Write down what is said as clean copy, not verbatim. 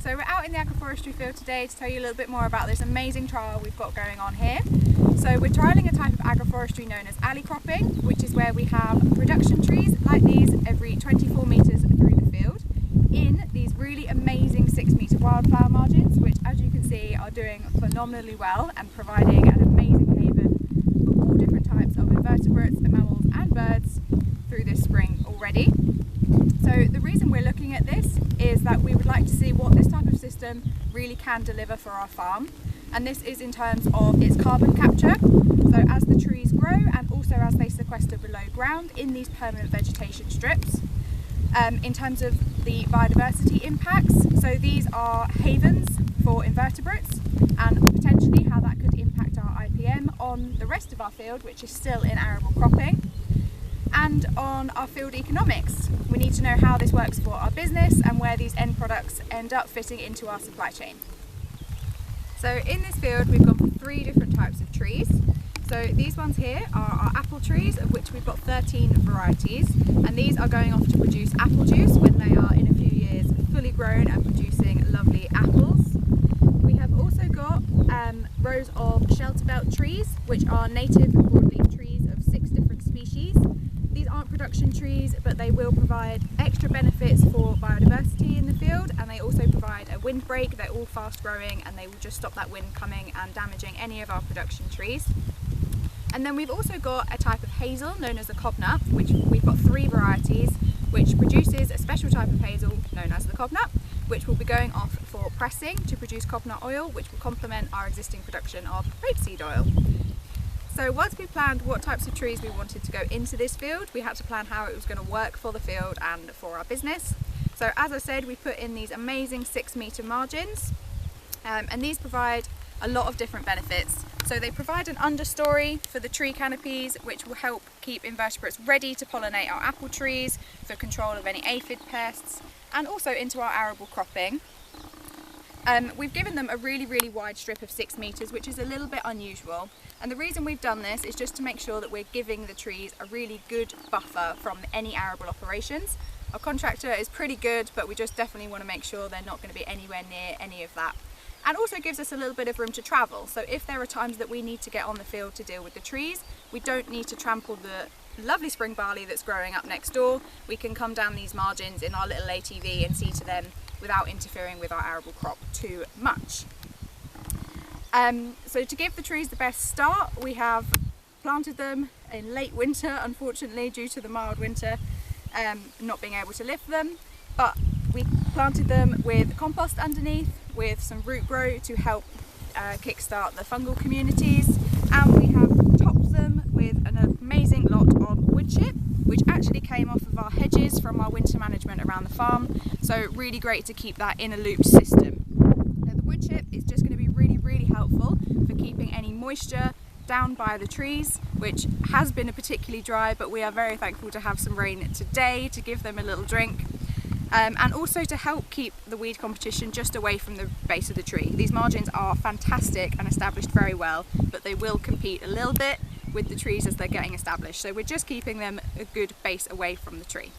So we're out in the agroforestry field today to tell you a little bit more about this amazing trial we've got going on here. So we're trialling a type of agroforestry known as alley cropping, which is where we have production trees like these every 24 metres through the field in these really amazing 6-metre wildflower margins, which as you can see are doing phenomenally well and providing an amazing haven for all different types of invertebrates, mammals and birds through this spring already. So the reason we're looking at this is that we would like to see what this type of system really can deliver for our farm, and this is in terms of its carbon capture. So as the trees grow and also as they sequester below ground in these permanent vegetation strips. In terms of the biodiversity impacts, so these are havens for invertebrates and potentially how that could impact our IPM on the rest of our field, which is still in arable cropping. And on our field economics, we need to know how this works for our business and where these end products end up fitting into our supply chain. So in this field we've got 3 different types of trees. So these ones here are our apple trees, of which we've got 13 varieties, and these are going off to produce apple juice when they are in a few years fully grown and producing lovely apples. We have also got rows of shelter belt trees, which are native broadleaf trees of 6 different species. These aren't production trees, but they will provide extra benefits for biodiversity in the field, and they also provide a windbreak. They're all fast growing and they will just stop that wind coming and damaging any of our production trees. And then we've also got a type of hazel known as a cobnut, which we've got 3 varieties, which produces a special type of hazel known as the cobnut, which will be going off for pressing to produce cobnut oil, which will complement our existing production of rapeseed oil. So once we planned what types of trees we wanted to go into this field, we had to plan how it was going to work for the field and for our business. So as I said, we put in these amazing 6-metre margins, and these provide a lot of different benefits. So they provide an understory for the tree canopies, which will help keep invertebrates ready to pollinate our apple trees for control of any aphid pests, and also into our arable cropping. We've given them a really wide strip of 6 metres, which is a little bit unusual, and the reason we've done this is just to make sure that we're giving the trees a really good buffer from any arable operations. Our contractor is pretty good, but we just definitely want to make sure they're not going to be anywhere near any of that. And also gives us a little bit of room to travel, so if there are times that we need to get on the field to deal with the trees, we don't need to trample the lovely spring barley that's growing up next door. We can come down these margins in our little ATV and see to them without interfering with our arable crop too much. So to give the trees the best start, we have planted them in late winter, unfortunately, due to the mild winter, not being able to lift them, but we planted them with compost underneath, with some root grow to help kickstart the fungal communities, and we have topped them with an amazing lot of wood chip, which actually came off of our hedges from our winter management around the farm, so really great to keep that in a looped system. Now the wood chip is just going to be really helpful for keeping any moisture down by the trees, which has been particularly dry, but we are very thankful to have some rain today to give them a little drink. And also to help keep the weed competition just away from the base of the tree. These margins are fantastic and established very well, but they will compete a little bit with the trees as they're getting established. So we're just keeping them a good base away from the tree.